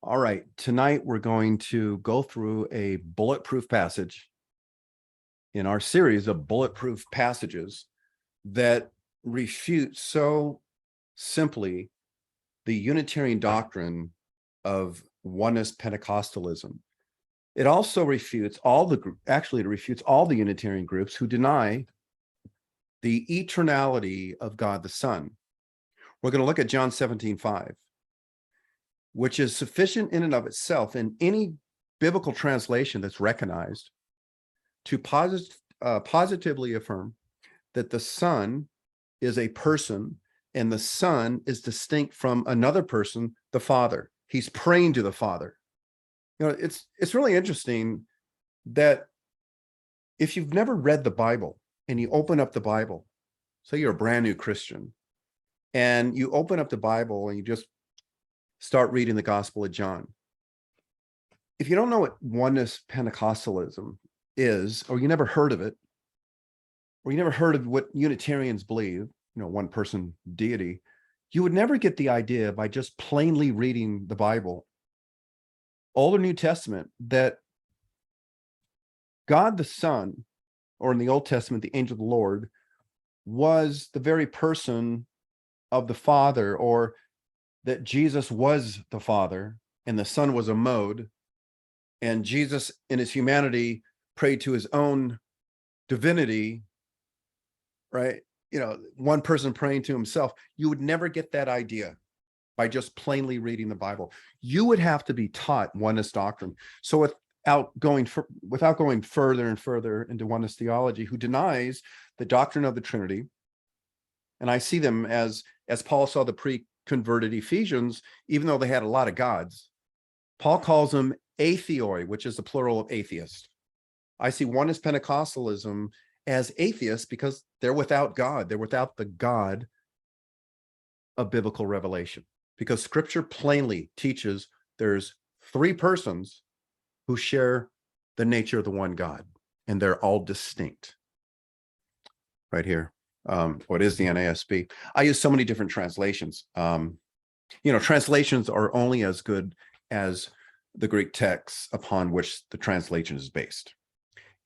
All right, tonight we're going to go through a bulletproof passage in our series of bulletproof passages that refute so simply the Unitarian doctrine of oneness Pentecostalism. It also refutes it refutes all the Unitarian groups who deny the eternality of God the Son. We're going to look at John 17:5. Which is sufficient in and of itself in any biblical translation that's recognized to positively affirm that the Son is a person and the Son is distinct from another person, the Father. He's praying to the Father. You know, it's really interesting that if you've never read the Bible and you open up the Bible, say you're a brand new Christian, and you open up the Bible and you just start reading the Gospel of John. If you don't know what oneness Pentecostalism is, or you never heard of it, or you never heard of what Unitarians believe, one person deity, you would never get the idea by just plainly reading the Bible, Old or New Testament, that God the Son, or in the Old Testament, the angel of the Lord, was the very person of the Father, or that Jesus was the Father and the Son was a mode, and Jesus in his humanity prayed to his own divinity, right? One person praying to himself. You would never get that idea by just plainly reading the Bible. You would have to be taught oneness doctrine. So without going further and further into oneness theology, who denies the doctrine of the Trinity, and I see them as Paul saw the pre-converted Ephesians, even though they had a lot of gods, Paul calls them atheoi, which is the plural of atheist. I see oneness Pentecostalism as atheists because they're without God. They're without the God of biblical revelation, because Scripture plainly teaches there's three persons who share the nature of the one God, and they're all distinct. Right here. What is the NASB? I use so many different translations. Translations are only as good as the Greek text upon which the translation is based.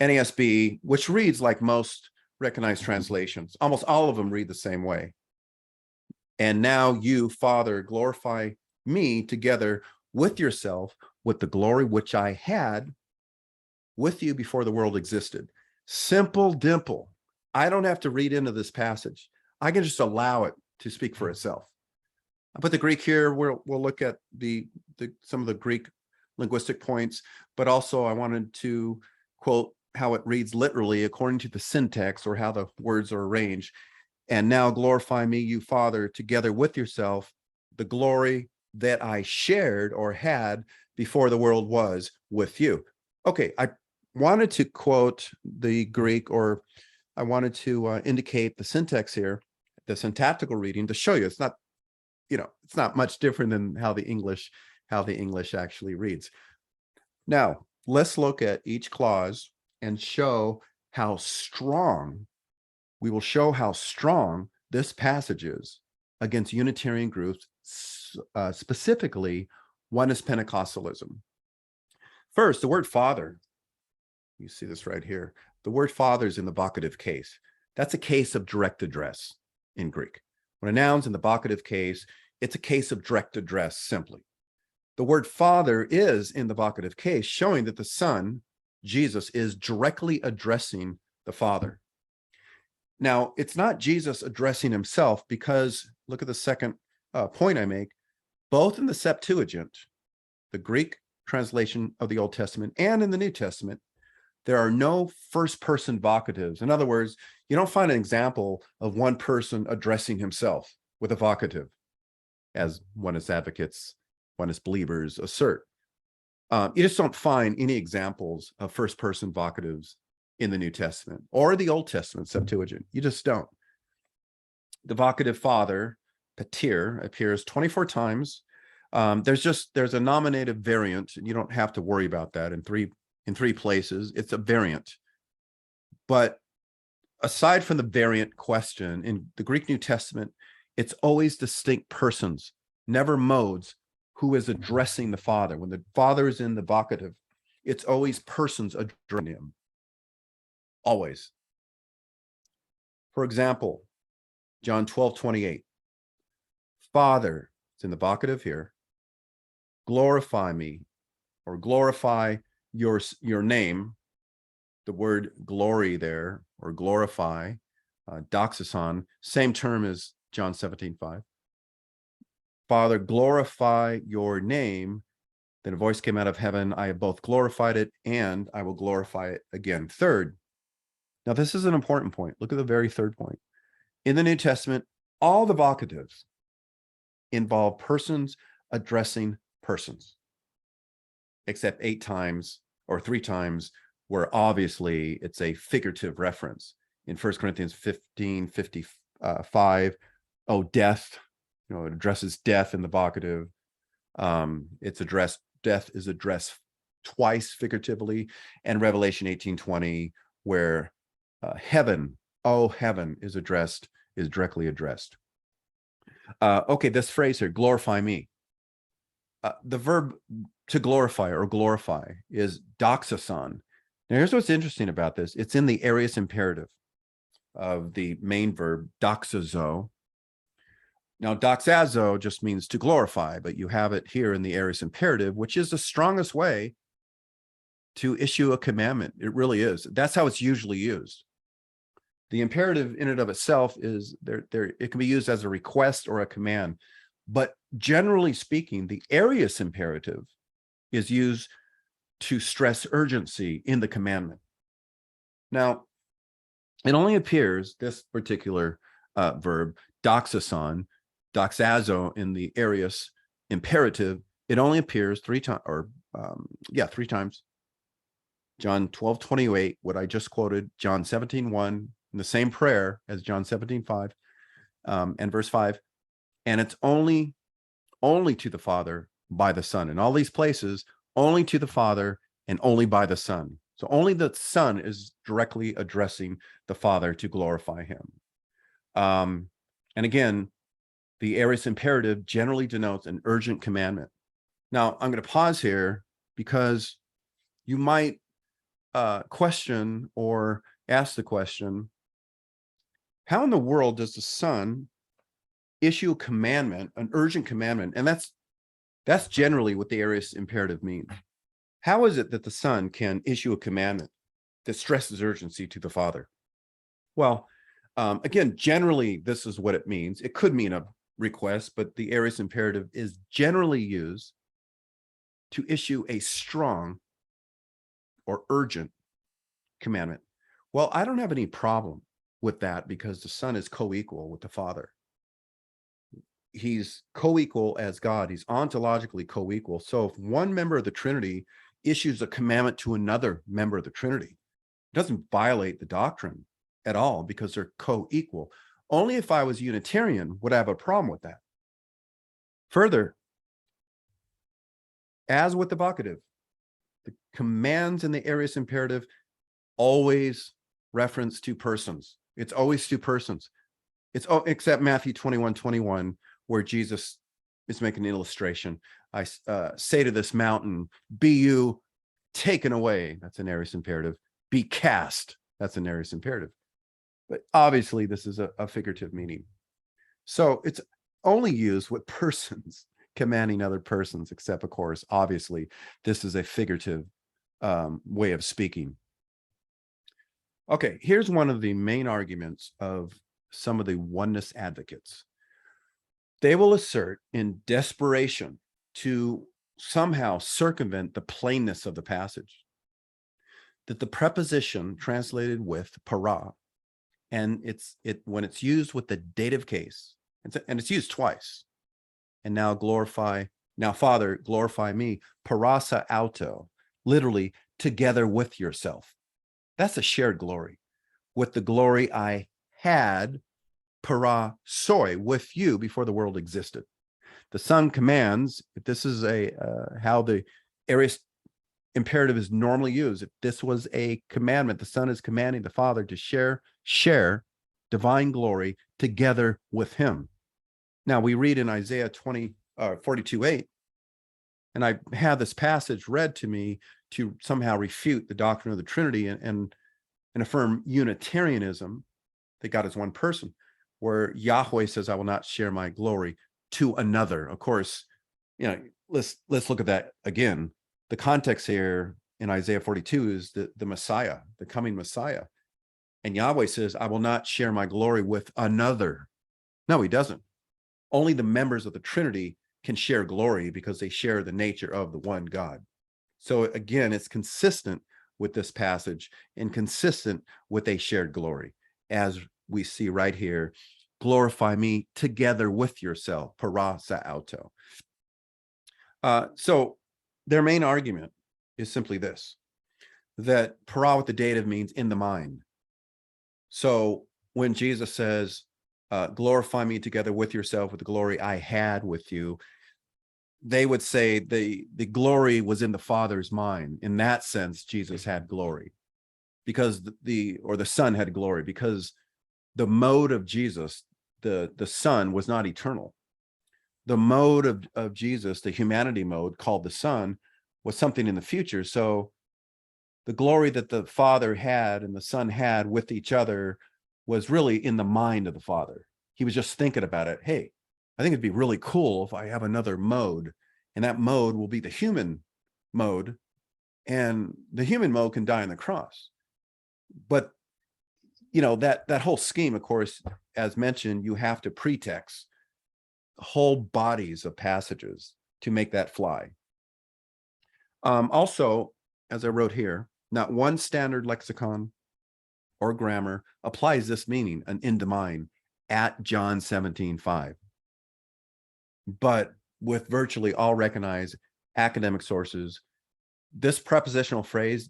NASB, which reads like most recognized translations, almost all of them read the same way. And now you, Father, glorify me together with yourself with the glory which I had with you before the world existed. Simple dimple. I don't have to read into this passage. I can just allow it to speak for itself. I put the Greek here. We'll look at some of the Greek linguistic points, but also I wanted to quote how it reads literally according to the syntax, or how the words are arranged. And now glorify me, you Father, together with yourself, the glory that I shared or had before the world was with you. Okay, I wanted to quote the Greek, or I wanted to indicate the syntax here, the syntactical reading, to show you it's not much different than how the English actually reads. Now, let's look at each clause and show how strong this passage is against Unitarian groups, specifically oneness Pentecostalism. First, the word Father. You see this right here. The word Father is in the vocative case. That's a case of direct address in Greek. When a noun's in the vocative case, it's a case of direct address simply. The word Father is in the vocative case, showing that the Son, Jesus, is directly addressing the Father. Now, it's not Jesus addressing himself, because look at the second point I make. Both in the Septuagint, the Greek translation of the Old Testament, and in the New Testament, there are no first-person vocatives. In other words, you don't find an example of one person addressing himself with a vocative, as oneness advocates, oneness believers assert. You just don't find any examples of first-person vocatives in the New Testament or the Old Testament Septuagint. You just don't. The vocative Father, pater, appears 24 times. There's a nominative variant, and you don't have to worry about that in three places. It's a variant. But aside from the variant question, in the Greek New Testament, it's always distinct persons, never modes, who is addressing the Father. When the Father is in the vocative, it's always persons addressing him. Always. For example, John 12:28. Father, it's in the vocative here, glorify me, or glorify your name. The word glory there, or glorify, doxason, same term as John 17:5. Father, glorify your name. Then a voice came out of heaven. I have both glorified it and I will glorify it again. Third, now this is an important point. Look at the very third point. In the New Testament, all the vocatives involve persons addressing persons, except 8 times or 3 times where obviously it's a figurative reference. In 1 Corinthians 15:55, death, it addresses death in the vocative. Death is addressed twice figuratively, and Revelation 18:20, where heaven, heaven is directly addressed. This phrase here, glorify me. The verb to glorify or glorify is doxason. Now, here's what's interesting about this. It's in the aorist imperative of the main verb, doxazo. Now, doxazo just means to glorify, but you have it here in the aorist imperative, which is the strongest way to issue a commandment. It really is. That's how it's usually used. The imperative in and of itself is there. It can be used as a request or a command, but generally speaking, the aorist imperative is used to stress urgency in the commandment. Now, it only appears, this particular verb, doxazo, in the aorist imperative, it only appears 3 times, 3 times. John 12:28, what I just quoted, John 17:1, in the same prayer as John 17:5, and verse 5, and it's only to the Father by the Son. In all these places, only to the Father and only by the Son. So only the Son is directly addressing the Father to glorify him. And again, the aorist imperative generally denotes an urgent commandment. Now, I'm going to pause here because you might question or ask the question, how in the world does the Son issue a commandment, an urgent commandment? And that's generally what the aorist imperative means. How is it that the Son can issue a commandment that stresses urgency to the Father? Well, again, generally, this is what it means. It could mean a request, but the aorist imperative is generally used to issue a strong or urgent commandment. Well, I don't have any problem with that because the Son is co-equal with the Father. He's co-equal as God. He's ontologically co-equal. So if one member of the Trinity issues a commandment to another member of the Trinity, it doesn't violate the doctrine at all because they're co-equal. Only if I was Unitarian would I have a problem with that. Further, as with the vocative, the commands in the aorist imperative always reference 2 persons. It's always 2 persons. It's except Matthew 21:21, where Jesus is making an illustration. I say to this mountain, be you taken away. That's an aorist imperative. Be cast. That's an aorist imperative. But obviously, this is a figurative meaning. So it's only used with persons commanding other persons, except, of course, obviously, this is a figurative way of speaking. Okay, here's one of the main arguments of some of the oneness advocates. They will assert in desperation to somehow circumvent the plainness of the passage that the preposition translated with para, and when it's used with the dative case, and it's used twice, and now Father, glorify me, parasa auto, literally together with yourself. That's a shared glory. With the glory I had, para soi, with you before the world existed. The Son commands, if this is how the aorist imperative is normally used, if this was a commandment, the Son is commanding the Father to share divine glory together with him. Now we read in Isaiah 42:8, And I had this passage read to me to somehow refute the doctrine of the Trinity and affirm Unitarianism, that God is one person, where Yahweh says, I will not share my glory to another. Of course, let's look at that again. The context here in Isaiah 42 is the Messiah, the coming Messiah. And Yahweh says, I will not share my glory with another. No, he doesn't. Only the members of the Trinity can share glory because they share the nature of the one God. So again, it's consistent with this passage and consistent with a shared glory, as we see right here. Glorify me together with yourself, para sa auto. So their main argument is simply this, that para with the dative means in the mind. So when Jesus says, glorify me together with yourself with the glory I had with you, they would say the glory was in the Father's mind. In that sense, Jesus had glory because the Son had glory, because the mode of Jesus, the Son, was not eternal. The mode of Jesus, the humanity mode called the Son, was something in the future. So the glory that the Father had and the Son had with each other was really in the mind of the Father. He was just thinking about it. Hey, I think it'd be really cool if I have another mode, and that mode will be the human mode, and the human mode can die on the cross. But that whole scheme, of course, as mentioned, you have to pretext whole bodies of passages to make that fly. Also, as I wrote here, not one standard lexicon or grammar applies this meaning, an in the mind, at John 17:5. But with virtually all recognized academic sources, this prepositional phrase,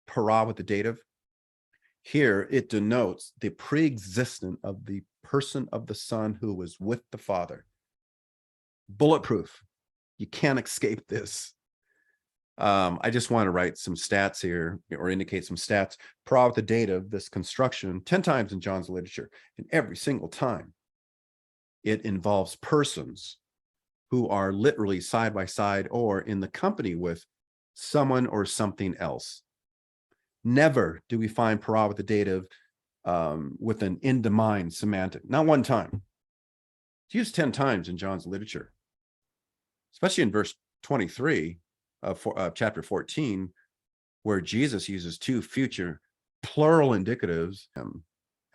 para with the dative, here it denotes the preexistence of the person of the Son who was with the Father. Bulletproof. You can't escape this. I just want to write some stats here, or indicate some stats. Para with the dative, this construction, 10 times in John's literature, and every single time it involves persons who are literally side by side or in the company with someone or something else. Never do we find para with the dative with an in the mind semantic. Not one time. It's used 10 times in John's literature, especially in verse 23 of chapter 14, where Jesus uses two future plural indicatives.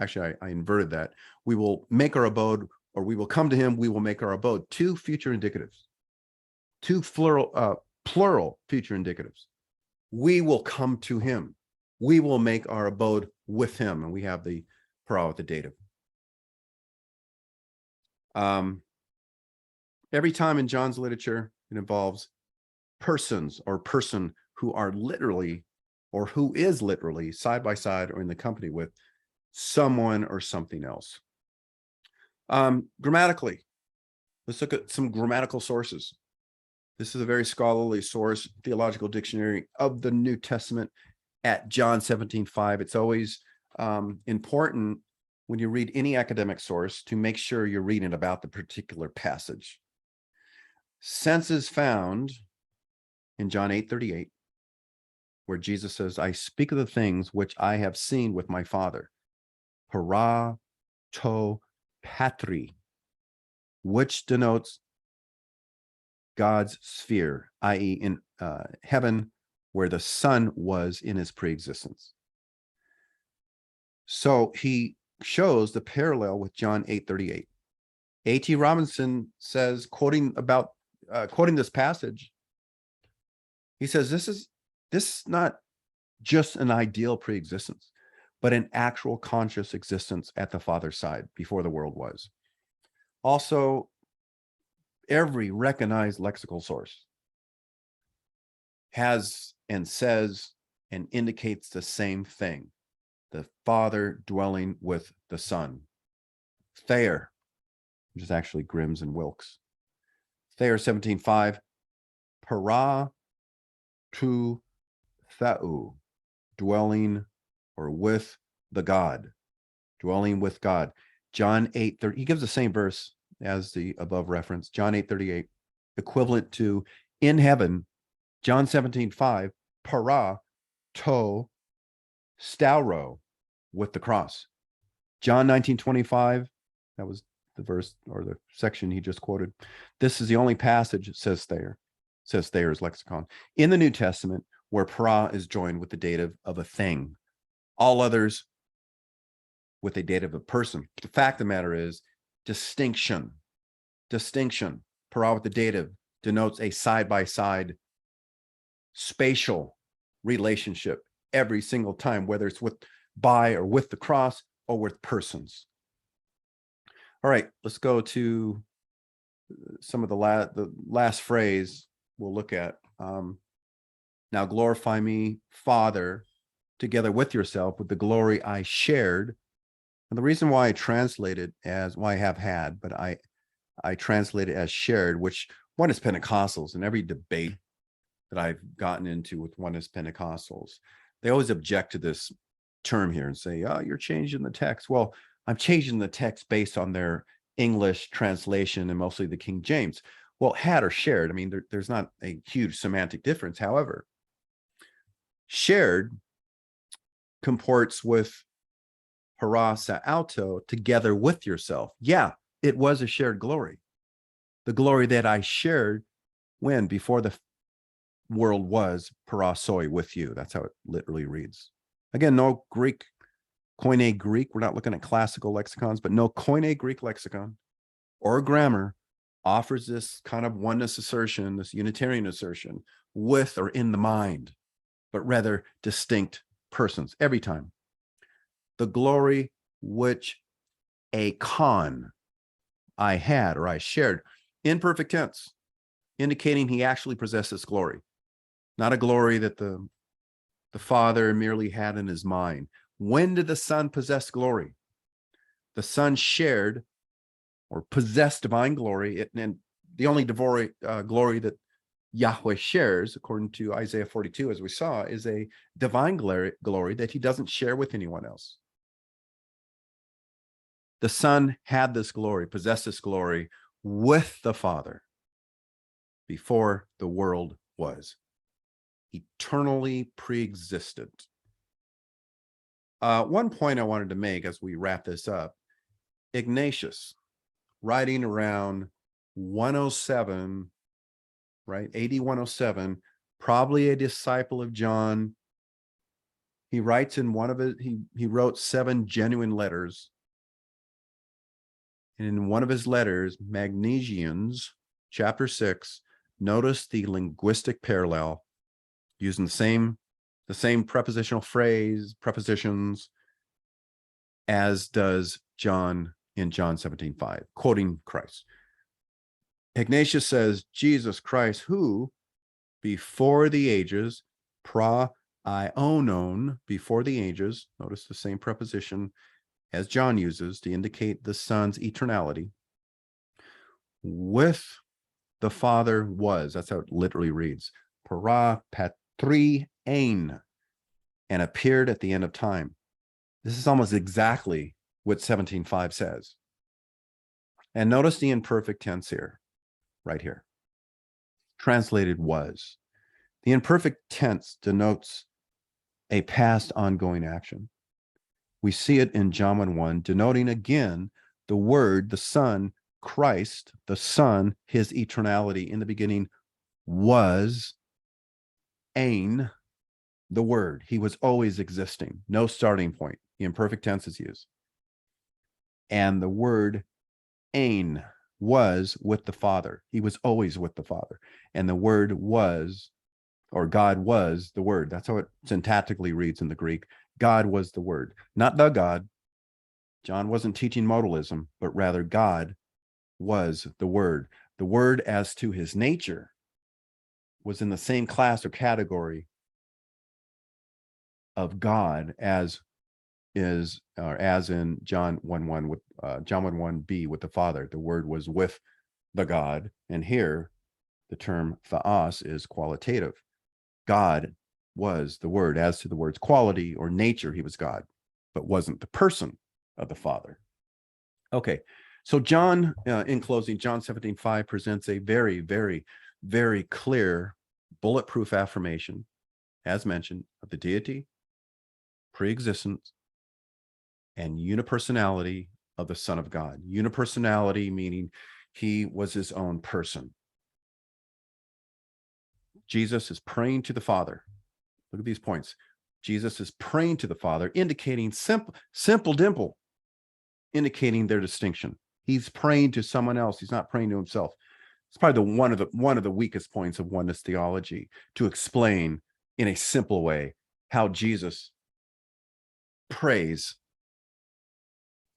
Actually, I inverted that. We will make our abode, or we will come to him, we will make our abode. Two future indicatives, two plural future indicatives. We will come to him. We will make our abode with him. And we have the para with the dative. Every time in John's literature, it involves persons or person who are literally, or who is literally side by side or in the company with someone or something else. Grammatically, let's look at some grammatical sources. This is a very scholarly source, Theological Dictionary of the New Testament at John 17:5. It's always important when you read any academic source to make sure you're reading about the particular passage. Sense is found in John 8:38, where Jesus says, I speak of the things which I have seen with my Father. Para to patri, which denotes God's sphere, i.e. in heaven, where the Son was in his preexistence. So he shows the parallel with John 8:38. A.T. Robinson says, quoting this passage, he says, this is not just an ideal preexistence, but an actual conscious existence at the Father's side before the world was. Also, every recognized lexical source has and says and indicates the same thing: the Father dwelling with the Son. Thayer, which is actually Grimm's and Wilkes. Thayer 17:5, para tu thau, dwelling or with the God, dwelling with God. John 8:30, he gives the same verse as the above reference. John 8:38, equivalent to In heaven, John 17:5, para, to, stauro, with the cross. John 19:25, that was the verse or the section he just quoted. This is the only passage that says Thayer's lexicon, in the New Testament where para is joined with the dative of a thing. All others with a dative of a person. The fact of the matter is distinction. Para with the dative denotes a side-by-side spatial relationship every single time, whether it's by or with the cross or with persons. All right, let's go to some of the last phrase we'll look at. Now glorify me, Father, together with yourself, with the glory I shared. And the reason why I translate it as, well, I have had, but I translate it as shared, which Oneness Pentecostals, in every debate that I've gotten into with Oneness Pentecostals, they always object to this term here and say, oh, you're changing the text. Well, I'm changing the text based on their English translation and mostly the King James. Well, had or shared, I mean, there's not a huge semantic difference. However, shared comports with para sa auto, together with yourself. Yeah, it was a shared glory. The glory that I shared when before the world was para soi, with you. That's how it literally reads. Again, no Greek, Koine Greek. We're not looking at classical lexicons, but no Koine Greek lexicon or grammar offers this kind of oneness assertion, this Unitarian assertion, with or in the mind, but rather distinct persons every time. The glory which a con I had or I shared, in perfect tense, indicating he actually possessed this glory, not a glory that the Father merely had in his mind. When did the Son possess glory? The Son shared or possessed divine glory, and the only glory that Yahweh shares, according to Isaiah 42, as we saw, is a divine glory that he doesn't share with anyone else. The Son had this glory, possessed this glory with the Father before the world was. Eternally preexistent. One point I wanted to make as we wrap this up, Ignatius, writing around 107, right, AD 107, probably a disciple of John. He writes in one of his, he wrote 7 genuine letters. And in one of his letters, Magnesians, chapter 6, notice the linguistic parallel, using the same prepositional phrase, prepositions, as does John in John 17:5, quoting Christ. Ignatius says, Jesus Christ, who before the ages, pra-ionon, before the ages, notice the same preposition as John uses to indicate the Son's eternality, with the Father was, that's how it literally reads, para patri ein, and appeared at the end of time. This is almost exactly what 17:5 says. And notice the imperfect tense here, right here. Translated was. The imperfect tense denotes a past ongoing action. We see it in John 1:1, denoting again the Word, the Son, Christ, the Son, his eternality in the beginning was ein, the Word. He was always existing, no starting point. The imperfect tense is used. And the word ein was with the Father. He was always with the Father. And the Word was, or God was the Word. That's how it syntactically reads in the Greek. God was the Word, not the God. John wasn't teaching modalism, but rather God was the Word. The Word, as to his nature, was in the same class or category of God as is, or as in John 1:1 with John 1:1b with the Father. The Word was with the God, and here the term theos is qualitative. God was the Word. As to the Word's quality or nature, he was God, but wasn't the person of the Father. Okay, so John, in closing, John 17:5 presents a very, very very clear, bulletproof affirmation, as mentioned, of the deity, preexistence, and unipersonality of the Son of God. Unipersonality meaning he was his own person. Jesus is praying to the Father. Look at these points. Jesus is praying to the Father, indicating simple dimple, indicating their distinction. He's praying to someone else. He's not praying to himself. It's probably one of the weakest points of oneness theology, to explain in a simple way how Jesus prays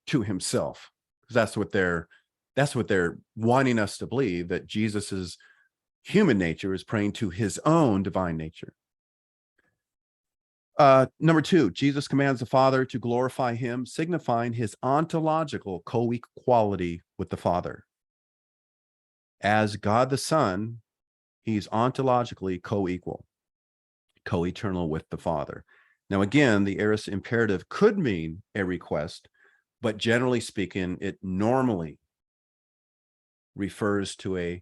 to himself. Because that's what they're wanting us to believe, that Jesus's human nature is praying to his own divine nature. Number 2, Jesus commands the Father to glorify him, signifying his ontological co-equality with the Father. As God the Son, he's ontologically co-equal, co-eternal with the Father. Now, again, the aorist imperative could mean a request, but generally speaking, it normally refers to a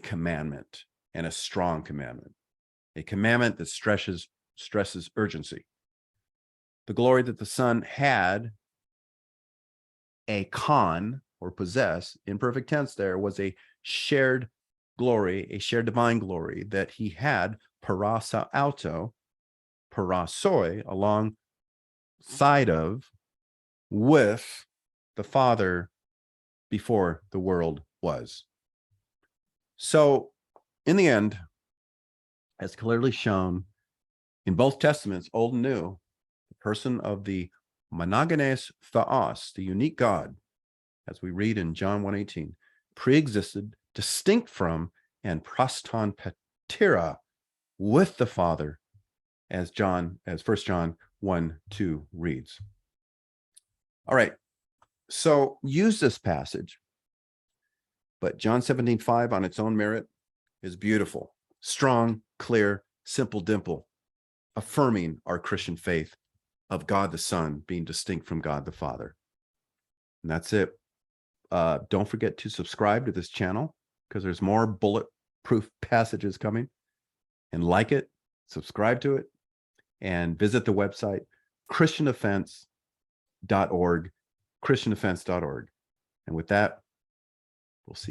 commandment, and a strong commandment, a commandment that stresses urgency. The glory that the Son had, a con, or possess, imperfect tense there, was a shared glory, a shared divine glory that he had parasa auto, parasoi, alongside of, with the Father before the world was. So in the end, as clearly shown in both testaments, Old and New, the person of the monogenes theos, the unique God, as we read in John 1:18, pre-existed, distinct from, and proston patera, with the Father, as 1 John 1:2 reads. All right, so use this passage, but John 17:5 on its own merit is beautiful, strong, clear, simple dimple, affirming our Christian faith of God the Son being distinct from God the Father. And that's it. Don't forget to subscribe to this channel, because there's more bulletproof passages coming. And like it, subscribe to it, and visit the website christiandefense.org, christiandefense.org. And with that,